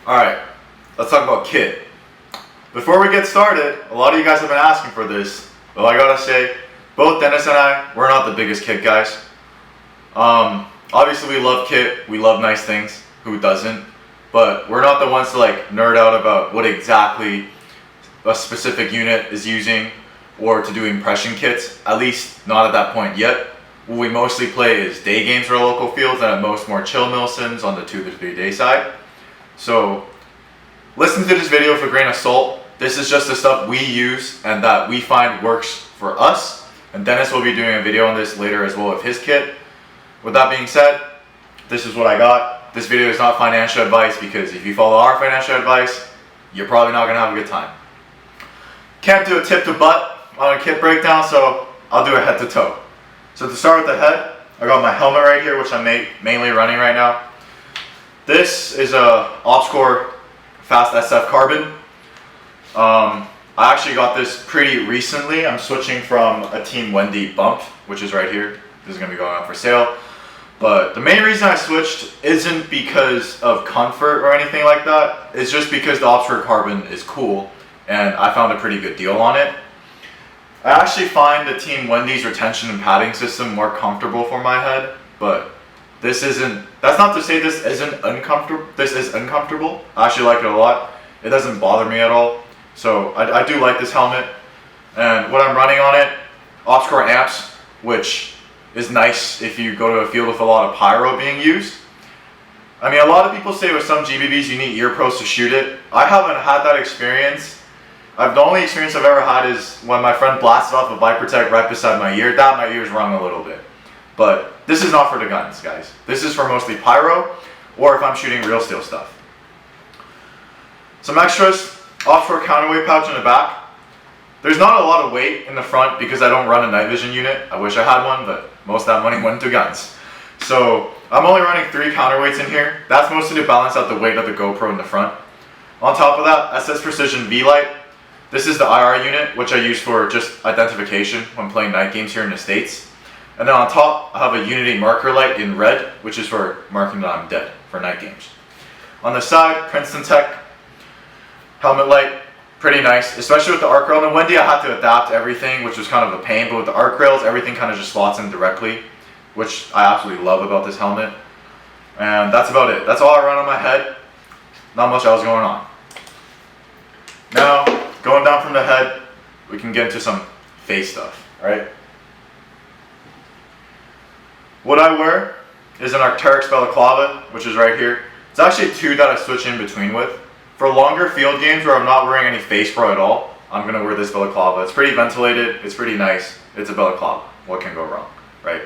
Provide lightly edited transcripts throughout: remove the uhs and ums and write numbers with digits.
Alright, let's talk about kit. Before we get started, a lot of you guys have been asking for this, but I gotta say, both Dennis and I, we're not the biggest kit guys. Obviously we love kit, we love nice things, who doesn't? But we're not the ones to like nerd out about what exactly a specific unit is using or to do impression kits, at least not at that point yet. What we mostly play is day games for local fields and at most more chill milsims on the 2 to 3 day side. So listen to this video with a grain of salt. This is just the stuff we use and that we find works for us. And Dennis will be doing a video on this later as well with his kit. With that being said, this is what I got. This video is not financial advice because if you follow our financial advice, you're probably not gonna have a good time. Can't do a tip to butt on a kit breakdown, so I'll do a head to toe. So to start with the head, I got my helmet right here, which I'm mainly running right now. This is a OpsCore Fast SF Carbon. I actually got this pretty recently. I'm switching from a Team Wendy bump, which is right here. This is gonna be going on for sale. But the main reason I switched isn't because of comfort or anything like that. It's just because the OpsCore Carbon is cool and I found a pretty good deal on it. I actually find the Team Wendy's retention and padding system more comfortable for my head, but this isn't, that's not to say this isn't uncomfortable. This is uncomfortable. I actually like it a lot. It doesn't bother me at all. So I do like this helmet. And what I'm running on it, OpsCore amps, which is nice if you go to a field with a lot of pyro being used. I mean, a lot of people say with some GBBs you need Earpros to shoot it. I haven't had that experience. The only experience I've ever had is when my friend blasted off a ViperTech right beside my ear. My ears rung a little bit. But this is not for the guns, guys. This is for mostly pyro, or if I'm shooting real steel stuff. Some extras, OpsCore counterweight pouch in the back. There's not a lot of weight in the front because I don't run a night vision unit. I wish I had one, but most of that money went to guns. So I'm only running 3 counterweights in here. That's mostly to balance out the weight of the GoPro in the front. On top of that, SS Precision V-Light. This is the IR unit, which I use for just identification when playing night games here in the States. And then on top, I have a Unity marker light in red, which is for marking that I'm dead for night games. On the side, Princeton Tech helmet light, pretty nice, especially with the arc rail. On the Wendy, I had to adapt everything, which was kind of a pain, but with the arc rails, everything kind of just slots in directly, which I absolutely love about this helmet. And that's about it. That's all I run on my head. Not much else going on. Now, going down from the head, we can get into some face stuff, right? What I wear is an Arc'teryx balaclava, which is right here. It's actually 2 that I switch in between with. For longer field games where I'm not wearing any Facepro at all, I'm gonna wear this balaclava. It's pretty ventilated, it's pretty nice. It's a balaclava. What can go wrong, right?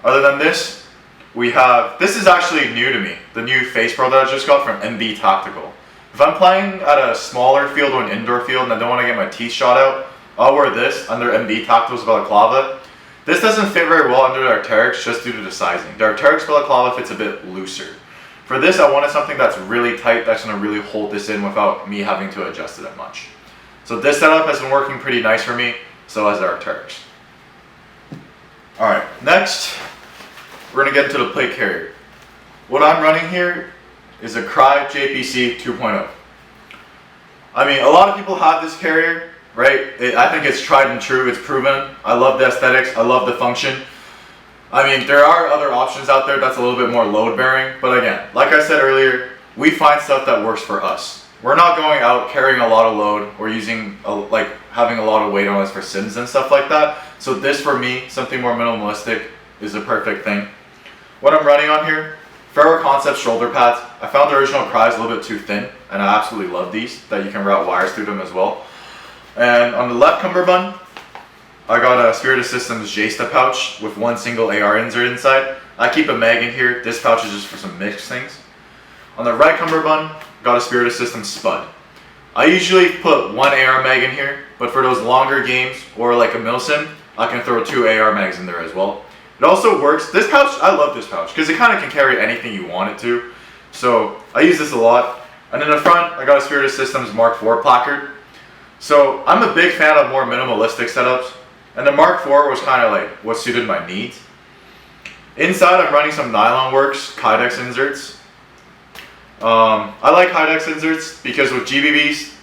Other than this, we have, this is actually new to me, the new Facepro that I just got from MB Tactical. If I'm playing at a smaller field or an indoor field and I don't want to get my teeth shot out, I'll wear this under MB Tactical's balaclava. This doesn't fit very well under the Arc'teryx just due to the sizing. The Arc'teryx balaclava fits a bit looser. For this, I wanted something that's really tight, that's going to really hold this in without me having to adjust it that much. So this setup has been working pretty nice for me, so has the Arc'teryx. Alright, next, we're going to get into the plate carrier. What I'm running here is a Crye JPC 2.0. I mean, a lot of people have this carrier, right? I think it's tried and true, it's proven. I love the aesthetics, I love the function. I mean, there are other options out there that's a little bit more load bearing, but again, like I said earlier, we find stuff that works for us. We're not going out carrying a lot of load or using, having a lot of weight on us for sims and stuff like that. So this, for me, something more minimalistic, is the perfect thing. What I'm running on here, Ferro Concept shoulder pads. I found the original Crye's a little bit too thin, and I absolutely love these, that you can route wires through them as well. And on the left cummerbund, I got a Spirit of Systems J-Step pouch with 1 single AR insert inside. I keep a mag in here. This pouch is just for some mixed things. On the right cummerbund, got a Spirit of Systems Spud. I usually put 1 AR mag in here, but for those longer games or like a milsim, I can throw 2 AR mags in there as well. It also works. This pouch, I love this pouch because it kind of can carry anything you want it to. So I use this a lot. And in the front, I got a Spirit of Systems Mark IV placard. So I'm a big fan of more minimalistic setups. And the Mark IV was kind of like what suited my needs. Inside, I'm running some Nylon Works Kydex inserts. I like Kydex inserts because with GBBs,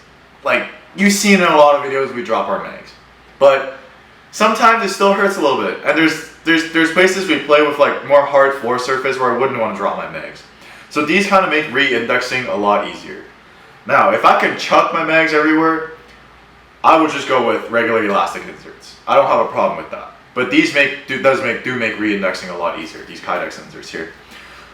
like you've seen in a lot of videos, we drop our mags, but sometimes it still hurts a little bit. And there's places we play with like more hard floor surface where I wouldn't want to drop my mags. So these kind of make re-indexing a lot easier. Now, if I can chuck my mags everywhere, I would just go with regular elastic inserts. I don't have a problem with that. But these do make re-indexing a lot easier, these Kydex inserts here.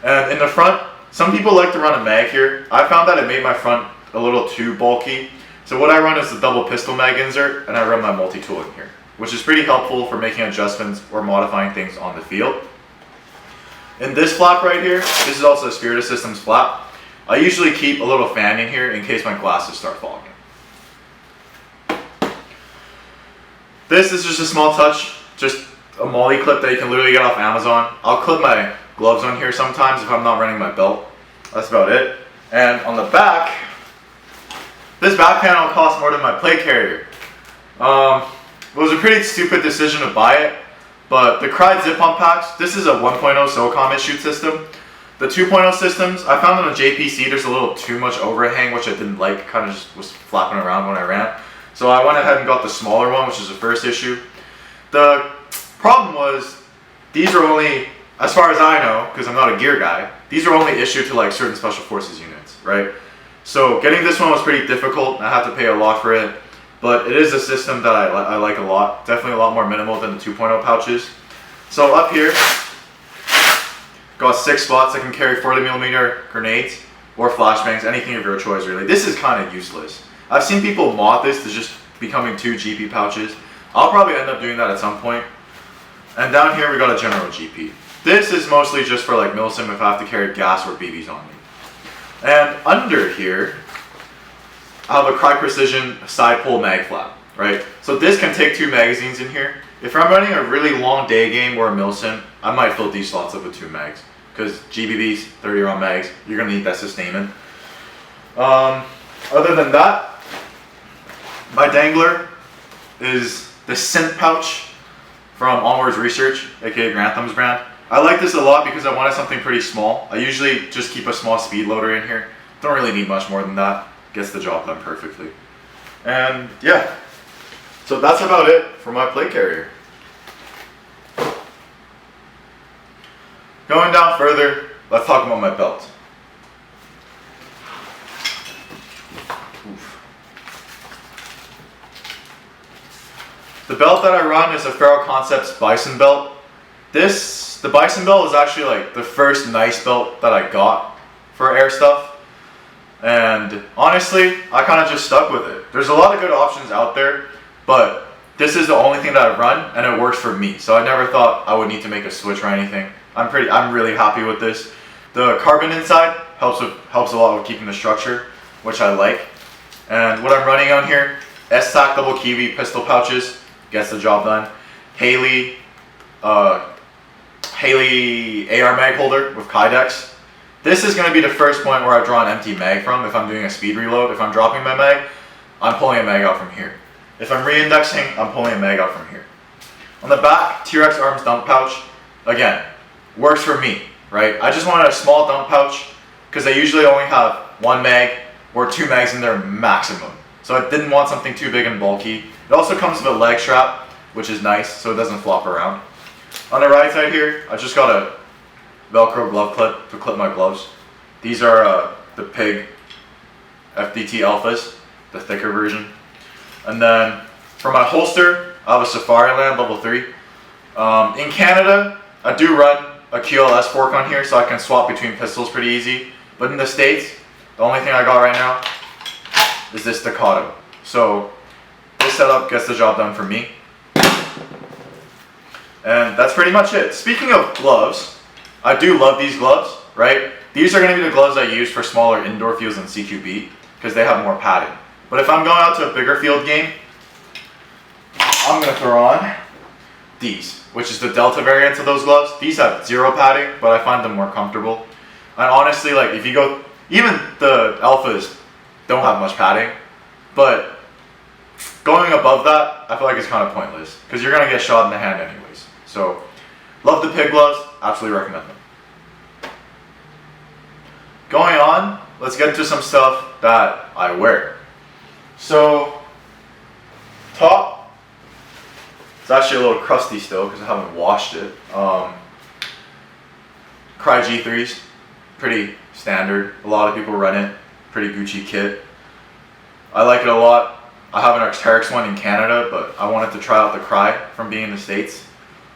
And in the front, some people like to run a mag here. I found that it made my front a little too bulky. So what I run is the double pistol mag insert, and I run my multi-tool in here, which is pretty helpful for making adjustments or modifying things on the field. In this flap right here, this is also a Spiritus Systems flap. I usually keep a little fan in here in case my glasses start fogging. This is just a small touch, just a molly clip that you can literally get off Amazon. I'll clip my gloves on here sometimes if I'm not running my belt. That's about it. And on the back, this back panel costs more than my plate carrier. It was a pretty stupid decision to buy it, but the Crye zip pump packs, this is a 1.0 SOCOM issued system. The 2.0 systems, I found on the JPC there's a little too much overhang, which I didn't like, kind of just was flapping around when I ran. So I went ahead and got the smaller one, which is the first issue. The problem was, these are only, as far as I know, because I'm not a gear guy, these are only issued to like certain special forces units, right? So getting this one was pretty difficult. I had to pay a lot for it, but it is a system that I like a lot. Definitely a lot more minimal than the 2.0 pouches. So up here, got 6 spots. I can carry 40mm grenades or flashbangs, anything of your choice really. This is kind of useless. I've seen people mod this to just becoming 2 GP pouches. I'll probably end up doing that at some point. And down here we got a general GP. This is mostly just for like milsim if I have to carry gas or BBs on me. And under here, I have a Crye Precision side pull mag flap, right? So this can take 2 magazines in here. If I'm running a really long day game or a milsim, I might fill these slots up with 2 mags. Because GBBs, 30 round mags, you're gonna need that sustainment. Other than that, my dangler is the synth pouch from Onwards Research, aka Grantham's brand. I like this a lot because I wanted something pretty small. I usually just keep a small speed loader in here. Don't really need much more than that. Gets the job done perfectly. And yeah, so that's about it for my plate carrier. Going down further, let's talk about my belt. The belt that I run is a Ferro Concepts Bison belt. The Bison belt is actually like the first nice belt that I got for air stuff. And honestly, I kind of just stuck with it. There's a lot of good options out there, but this is the only thing that I've run and it works for me. So I never thought I would need to make a switch or anything. I'm really happy with this. The carbon inside helps a lot with keeping the structure, which I like. And what I'm running on here, S-Tac double Kiwi pistol pouches, gets the job done. Haley AR mag holder with Kydex. This is going to be the first point where I draw an empty mag from if I'm doing a speed reload. If I'm dropping my mag, I'm pulling a mag out from here. If I'm re-indexing, I'm pulling a mag out from here. On the back, T-Rex Arms dump pouch, again, works for me, right? I just wanted a small dump pouch because they usually only have 1 mag or 2 mags in their maximum. So I didn't want something too big and bulky. It also comes with a leg strap, which is nice, so it doesn't flop around. On the right side here, I just got a Velcro glove clip to clip my gloves. These are the Pig FDT Alphas, the thicker version. And then for my holster, I have a Safariland level 3. In Canada, I do run a QLS fork on here so I can swap between pistols pretty easy. But in the States, the only thing I got right now is this staccato. So this setup gets the job done for me. And that's pretty much it. Speaking of gloves, I do love these gloves, right? These are going to be the gloves I use for smaller indoor fields in CQB because they have more padding. But if I'm going out to a bigger field game, I'm going to throw on these, which is the Delta variant of those gloves. These have 0 padding, but I find them more comfortable. And honestly, like if you go, even the Alphas don't have much padding, but going above that, I feel like it's kind of pointless because you're going to get shot in the hand anyways. So, love the Pig gloves, absolutely recommend them. Going on, let's get into some stuff that I wear. So, top, it's actually a little crusty still because I haven't washed it. Crye G3s, pretty standard. A lot of people run it, pretty Gucci kit. I like it a lot. I have an Arc'teryx one in Canada, but I wanted to try out the Crye from being in the States.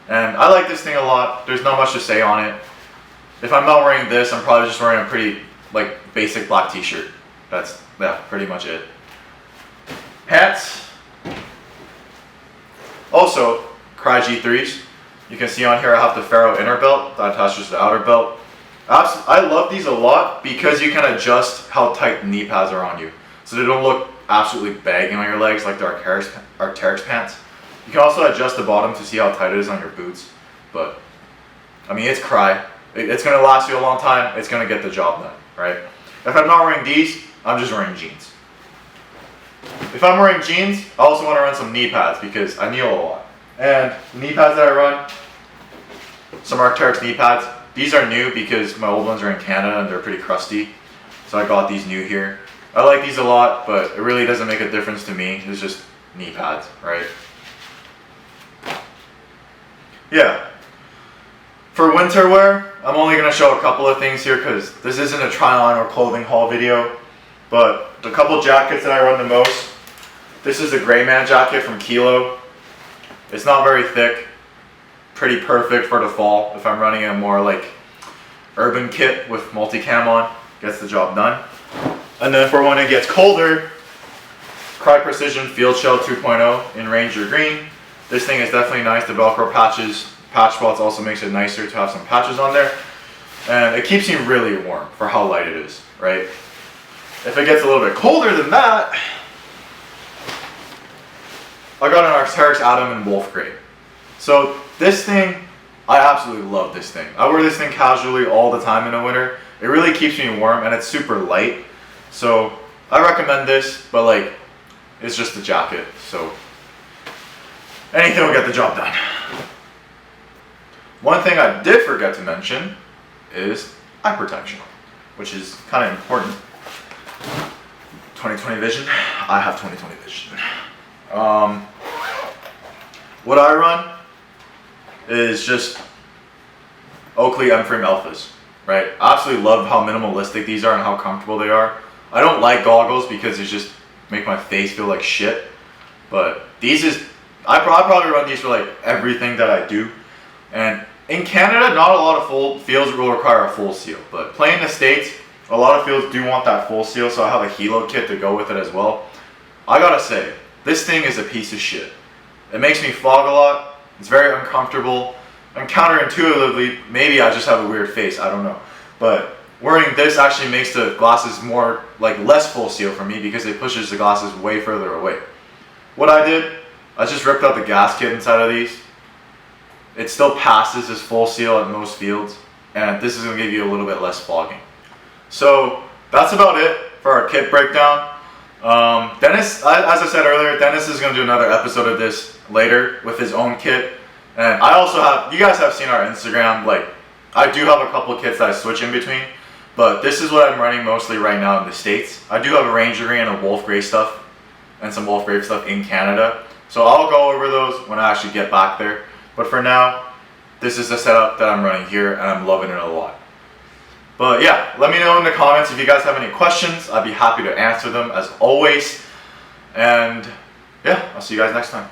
And I like this thing a lot. There's not much to say on it. If I'm not wearing this, I'm probably just wearing a pretty basic black t-shirt. That's pretty much it. Pants. Also, Crye G3s. You can see on here I have the Ferro inner belt that attaches to the outer belt. I love these a lot because you can adjust how tight the knee pads are on you. So they don't look absolutely bagging on your legs like the Arc'teryx pants. You can also adjust the bottom to see how tight it is on your boots. But, I mean, it's Crye. It's going to last you a long time. It's going to get the job done, right? If I'm not wearing these, I'm just wearing jeans. If I'm wearing jeans, I also want to run some knee pads because I kneel a lot. And the knee pads that I run, some Arc'teryx knee pads. These are new because my old ones are in Canada and they're pretty crusty. So I got these new here. I like these a lot, but it really doesn't make a difference to me. It's just knee pads, right? Yeah. For winter wear, I'm only going to show a couple of things here because this isn't a try-on or clothing haul video. But the couple jackets that I run the most, this is the Gray Man jacket from Kilo. It's not very thick, pretty perfect for the fall if I'm running a more urban kit with multicam on, gets the job done. And then for when it gets colder, Crye Precision Field Shell 2.0 in Ranger Green. This thing is definitely nice. The Velcro patch spots also makes it nicer to have some patches on there. And it keeps you really warm for how light it is, right? If it gets a little bit colder than that, I got an Arc'teryx Atom in Wolf Gray. So this thing, I absolutely love this thing. I wear this thing casually all the time in the winter. It really keeps me warm and it's super light. So I recommend this, but it's just a jacket. So anything will get the job done. One thing I did forget to mention is eye protection, which is kind of important. 20/20 vision. I have 20/20 vision. What I run is just Oakley M-frame alphas, right? I absolutely love how minimalistic these are and how comfortable they are. I don't like goggles because they just make my face feel like shit. But I probably run these for everything that I do. And in Canada, not a lot of fields will require a full seal. But playing in the States, a lot of fields do want that full seal, so I have a Hilo kit to go with it as well. I gotta say, this thing is a piece of shit. It makes me fog a lot. It's very uncomfortable. And counterintuitively, maybe I just have a weird face, I don't know. But wearing this actually makes the glasses more, less full seal for me because it pushes the glasses way further away. What I did, I just ripped out the gasket inside of these. It still passes as full seal at most fields. And this is gonna give you a little bit less fogging. So that's about it for our kit breakdown. Dennis, as I said earlier, Dennis is going to do another episode of this later with his own kit. And I also have, you guys have seen our Instagram, I do have a couple of kits that I switch in between, but this is what I'm running mostly right now in the States. I do have a Ranger Green and a Wolf Gray stuff and some Wolf Gray stuff in Canada. So I'll go over those when I actually get back there. But for now, this is the setup that I'm running here and I'm loving it a lot. But yeah, let me know in the comments if you guys have any questions. I'd be happy to answer them as always. And yeah, I'll see you guys next time.